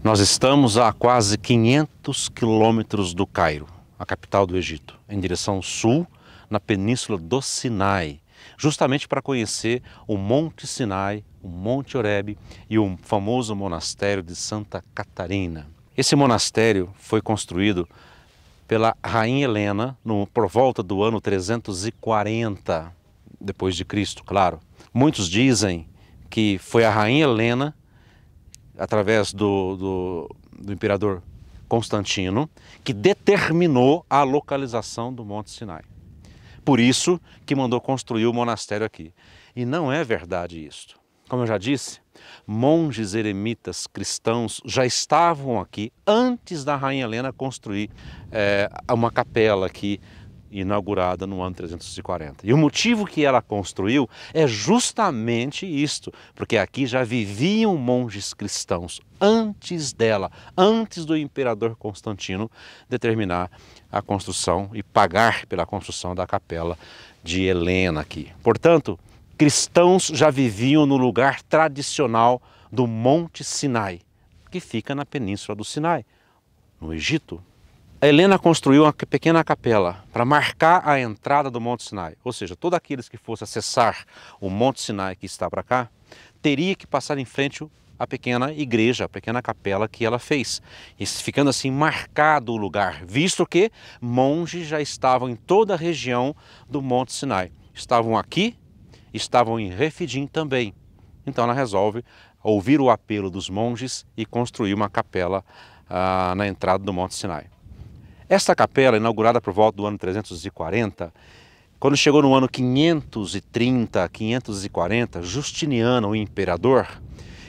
Nós estamos a quase 500 quilômetros do Cairo, a capital do Egito, em direção sul, na península do Sinai, justamente para conhecer o Monte Sinai, o Monte Horebe e o famoso monastério de Santa Catarina. Esse monastério foi construído pela rainha Helena por volta do ano 340 depois de Cristo, claro. Muitos dizem que foi a rainha Helena, através do imperador Constantino, que determinou a localização do Monte Sinai. Por isso que mandou construir o monastério aqui. E não é verdade isto. Como eu já disse, monges eremitas cristãos já estavam aqui antes da rainha Helena construir uma capela aqui, inaugurada no ano 340. E o motivo que ela construiu é justamente isto, porque aqui já viviam monges cristãos antes dela, antes do imperador Constantino determinar a construção e pagar pela construção da capela de Helena aqui. Portanto, cristãos já viviam no lugar tradicional do Monte Sinai, que fica na península do Sinai, no Egito. A Helena construiu uma pequena capela para marcar a entrada do Monte Sinai. Ou seja, todos aqueles que fossem acessar o Monte Sinai que está para cá, teria que passar em frente à pequena igreja, a pequena capela que ela fez. E ficando assim marcado o lugar, visto que monges já estavam em toda a região do Monte Sinai. Estavam aqui, estavam em Refidim também. Então ela resolve ouvir o apelo dos monges e construir uma capela na entrada do Monte Sinai. Esta capela, inaugurada por volta do ano 340, quando chegou no ano 530, 540, Justiniano, o imperador,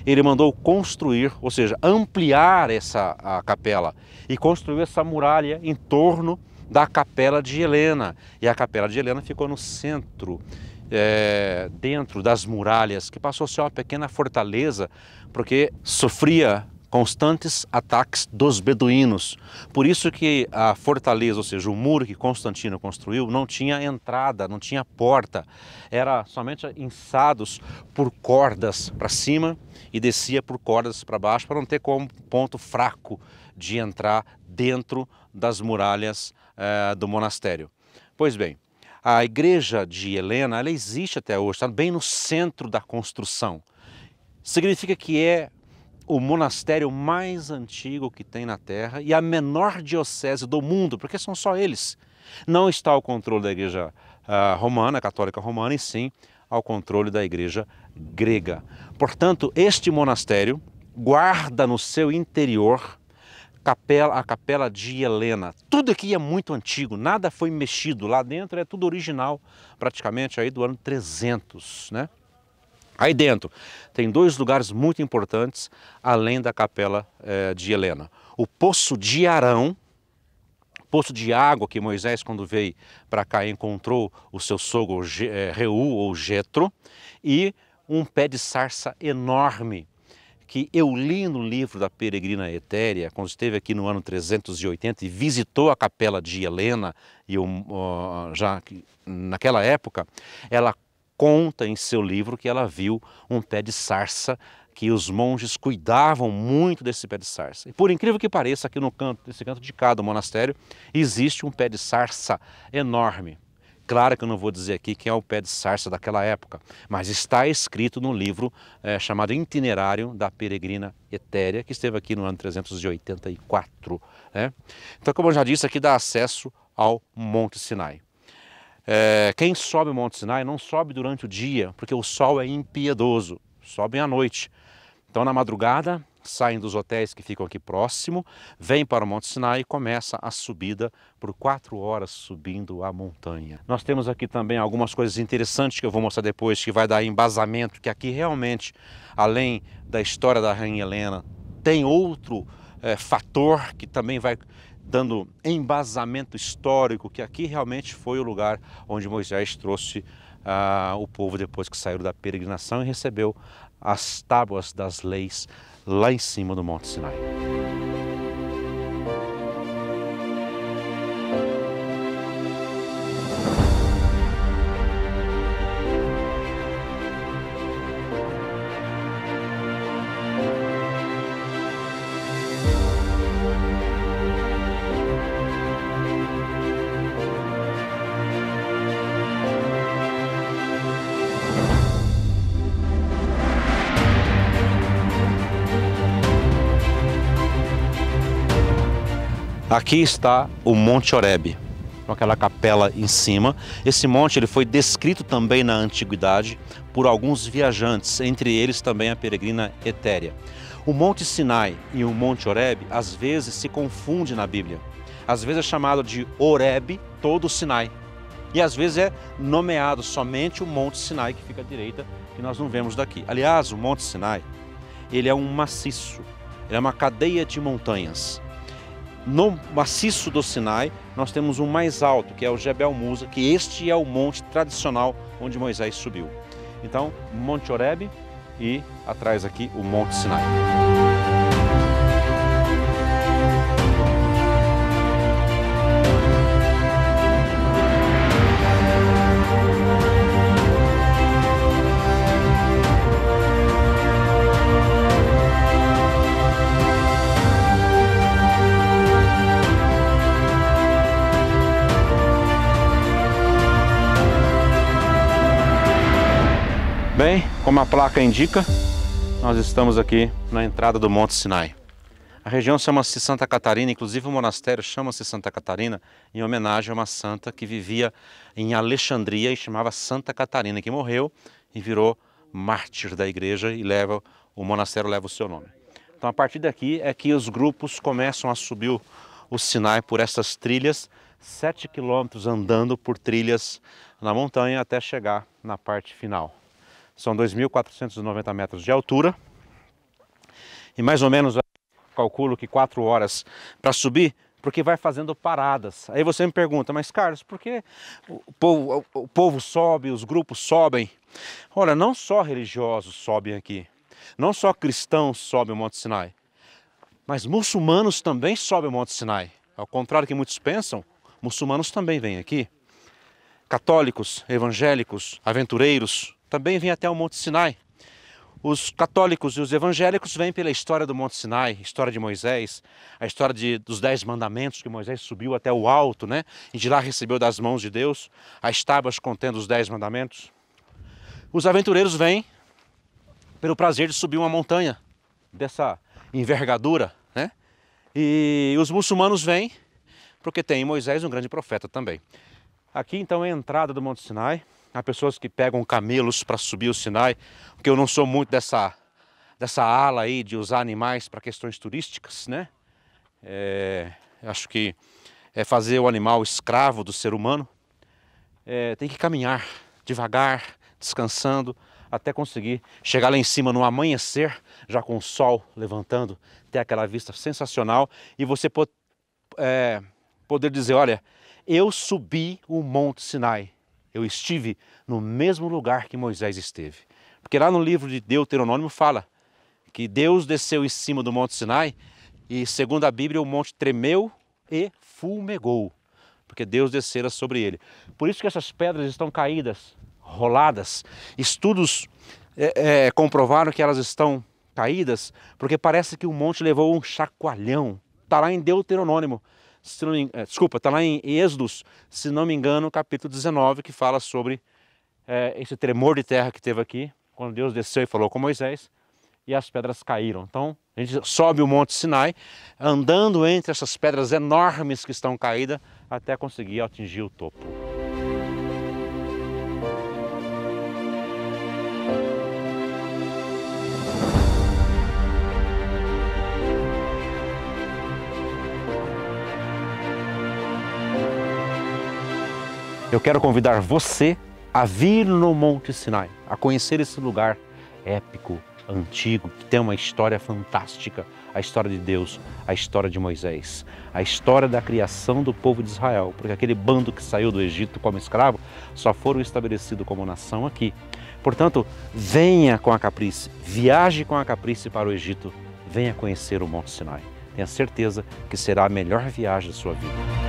ele mandou construir, ou seja, ampliar a capela e construiu essa muralha em torno da capela de Helena. E a capela de Helena ficou no centro, dentro das muralhas, que passou a ser uma pequena fortaleza, porque sofria constantes ataques dos beduínos. Por isso que a fortaleza, ou seja, o muro que Constantino construiu, não tinha entrada, não tinha porta. Era somente içados por cordas para cima e descia por cordas para baixo, para não ter como ponto fraco de entrar dentro das muralhas do monastério. Pois bem, a igreja de Helena, ela existe até hoje, está bem no centro da construção. Significa que é o monastério mais antigo que tem na Terra e a menor diocese do mundo, porque são só eles. Não está ao controle da igreja romana, católica romana, e sim ao controle da igreja grega. Portanto, este monastério guarda no seu interior a capela de Helena. Tudo aqui é muito antigo, nada foi mexido. Lá dentro é tudo original, praticamente aí do ano 300, né? Aí dentro tem dois lugares muito importantes, além da capela de Helena. O Poço de Arão, poço de água que Moisés, quando veio para cá, encontrou o seu sogro Reu ou Jetro, e um pé de sarça enorme, que eu li no livro da Peregrina Etérea, quando esteve aqui no ano 380 e visitou a capela de Helena, e já naquela época, ela conta em seu livro que ela viu um pé de sarça, que os monges cuidavam muito desse pé de sarça. E por incrível que pareça, aqui nesse canto de cá do monastério, existe um pé de sarça enorme. Claro que eu não vou dizer aqui quem é o pé de sarça daquela época, mas está escrito no livro chamado Itinerário da Peregrina Etérea, que esteve aqui no ano 384. Né? Então, como eu já disse, aqui dá acesso ao Monte Sinai. Quem sobe o Monte Sinai não sobe durante o dia, porque o sol é impiedoso, sobem à noite. Então na madrugada saem dos hotéis que ficam aqui próximo, vêm para o Monte Sinai e começa a subida por 4 horas subindo a montanha. Nós temos aqui também algumas coisas interessantes que eu vou mostrar depois, que vai dar embasamento, que aqui realmente, além da história da Rainha Helena, tem outro fator que também vai dando embasamento histórico, que aqui realmente foi o lugar onde Moisés trouxe o povo depois que saiu da peregrinação e recebeu as tábuas das leis lá em cima do Monte Sinai. Aqui está o Monte Horebe, com aquela capela em cima. Esse monte ele foi descrito também na antiguidade por alguns viajantes, entre eles também a peregrina Etéria. O Monte Sinai e o Monte Horebe às vezes se confundem na Bíblia. Às vezes é chamado de Horebe, todo o Sinai. E às vezes é nomeado somente o Monte Sinai, que fica à direita, que nós não vemos daqui. Aliás, o Monte Sinai, ele é um maciço, ele é uma cadeia de montanhas. No maciço do Sinai, nós temos um mais alto, que é o Jebel Musa, que este é o monte tradicional onde Moisés subiu. Então, Monte Horebe e atrás aqui o Monte Sinai. Bem, como a placa indica, nós estamos aqui na entrada do Monte Sinai. A região chama-se Santa Catarina, inclusive o monastério chama-se Santa Catarina em homenagem a uma santa que vivia em Alexandria e chamava Santa Catarina, que morreu e virou mártir da igreja e o monastério leva o seu nome. Então a partir daqui é que os grupos começam a subir o Sinai por essas trilhas, 7 quilômetros andando por trilhas na montanha até chegar na parte final. São 2.490 metros de altura e mais ou menos, calculo que 4 horas para subir, porque vai fazendo paradas. Aí você me pergunta, mas Carlos, por que o povo sobe, os grupos sobem? Olha, não só religiosos sobem aqui, não só cristãos sobem o Monte Sinai, mas muçulmanos também sobem o Monte Sinai. Ao contrário do que muitos pensam, muçulmanos também vêm aqui. Católicos, evangélicos, aventureiros também vêm até o Monte Sinai. Os católicos e os evangélicos vêm pela história do Monte Sinai, história de Moisés, a história dos 10 mandamentos, que Moisés subiu até o alto, né? E de lá recebeu das mãos de Deus as tábuas contendo os 10 mandamentos. Os aventureiros vêm pelo prazer de subir uma montanha dessa envergadura, né? E os muçulmanos vêm porque tem em Moisés um grande profeta também. Aqui então é a entrada do Monte Sinai. Há pessoas que pegam camelos para subir o Sinai, porque eu não sou muito dessa ala aí de usar animais para questões turísticas, né? Acho que é fazer o animal escravo do ser humano. Tem que caminhar devagar, descansando, até conseguir chegar lá em cima no amanhecer, já com o sol levantando, ter aquela vista sensacional e você poder dizer, olha, eu subi o Monte Sinai. Eu estive no mesmo lugar que Moisés esteve. Porque lá no livro de Deuteronômio fala que Deus desceu em cima do Monte Sinai e, segundo a Bíblia, o monte tremeu e fumegou, porque Deus descera sobre ele. Por isso que essas pedras estão caídas, roladas. Estudos comprovaram que elas estão caídas porque parece que o monte levou um chacoalhão. Está lá em Deuteronômio. Está lá em Êxodos, se não me engano, capítulo 19, que fala sobre esse tremor de terra que teve aqui, quando Deus desceu e falou com Moisés, e as pedras caíram. Então, a gente sobe o Monte Sinai, andando entre essas pedras enormes que estão caídas, até conseguir atingir o topo. Eu quero convidar você a vir no Monte Sinai, a conhecer esse lugar épico, antigo, que tem uma história fantástica, a história de Deus, a história de Moisés, a história da criação do povo de Israel, porque aquele bando que saiu do Egito como escravo só foram estabelecidos como nação aqui. Portanto, venha com a Caprice, viaje com a Caprice para o Egito, venha conhecer o Monte Sinai. Tenha certeza que será a melhor viagem da sua vida.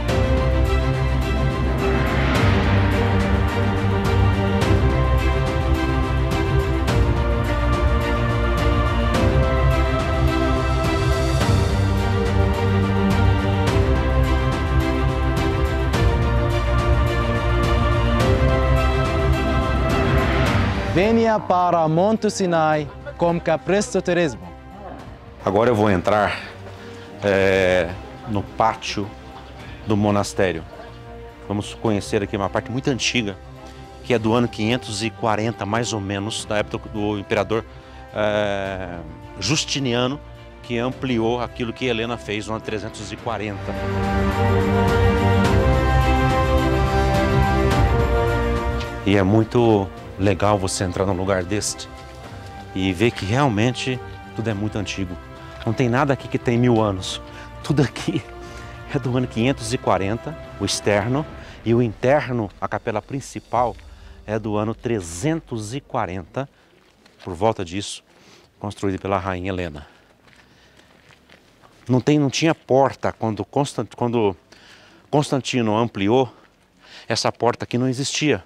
Venha para Monte Sinai com Caprice Turismo. Agora eu vou entrar no pátio do monastério. Vamos conhecer aqui uma parte muito antiga, que é do ano 540, mais ou menos, da época do imperador Justiniano, que ampliou aquilo que Helena fez no ano 340. E é muito legal você entrar num lugar deste e ver que realmente tudo é muito antigo. Não tem nada aqui que tem 1000 anos. Tudo aqui é do ano 540, o externo, e o interno, a capela principal, é do ano 340, por volta disso, construído pela rainha Helena. Não tinha porta quando Constantino ampliou, essa porta aqui não existia.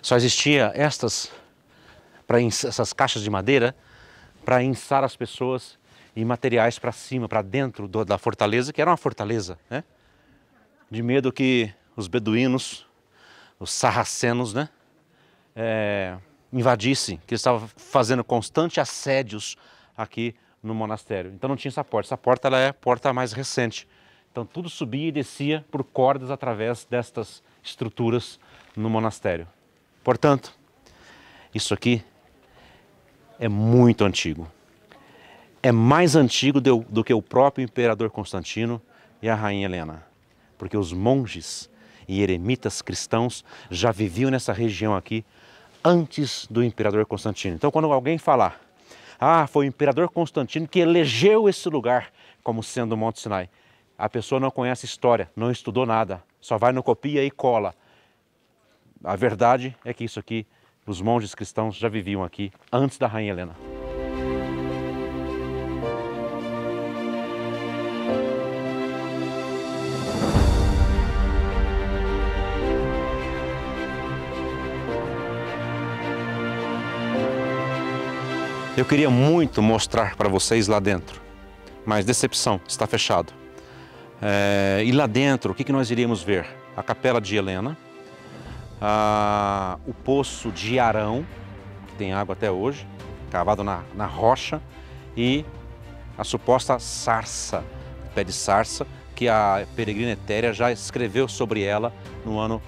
Só existia essas caixas de madeira para içar as pessoas e materiais para cima, para dentro da fortaleza, que era uma fortaleza, né? De medo que os beduínos, os sarracenos, né, invadissem, que eles estavam fazendo constantes assédios aqui no monastério. Então não tinha essa porta. Essa porta ela é a porta mais recente. Então tudo subia e descia por cordas através destas estruturas no monastério. Portanto, isso aqui é muito antigo. É mais antigo do que o próprio imperador Constantino e a rainha Helena. Porque os monges e eremitas cristãos já viviam nessa região aqui antes do imperador Constantino. Então quando alguém falar, foi o imperador Constantino que elegeu esse lugar como sendo o Monte Sinai, a pessoa não conhece história, não estudou nada, só vai no copia e cola. A verdade é que isso aqui, os monges cristãos já viviam aqui antes da rainha Helena. Eu queria muito mostrar para vocês lá dentro, mas decepção, está fechado. E lá dentro, o que nós iríamos ver? A capela de Helena, o poço de Arão, que tem água até hoje, cavado na rocha, e a suposta sarça, pé de sarça, que a peregrina Etéria já escreveu sobre ela no ano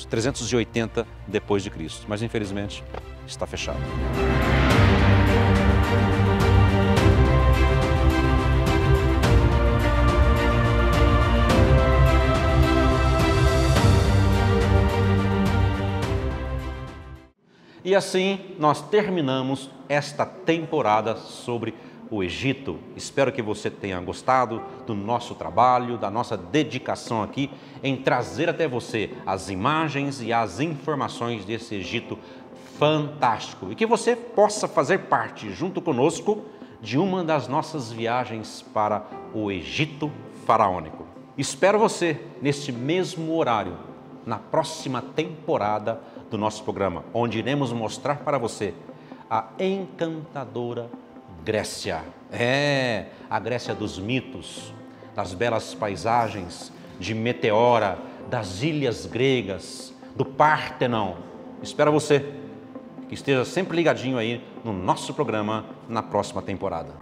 380 depois de Cristo, mas infelizmente está fechado. E assim nós terminamos esta temporada sobre o Egito. Espero que você tenha gostado do nosso trabalho, da nossa dedicação aqui em trazer até você as imagens e as informações desse Egito fantástico. E que você possa fazer parte, junto conosco, de uma das nossas viagens para o Egito faraônico. Espero você neste mesmo horário, na próxima temporada do nosso programa, onde iremos mostrar para você a encantadora Grécia. A Grécia dos mitos, das belas paisagens, de Meteora, das ilhas gregas, do Pártenon. Espero você que esteja sempre ligadinho aí no nosso programa na próxima temporada.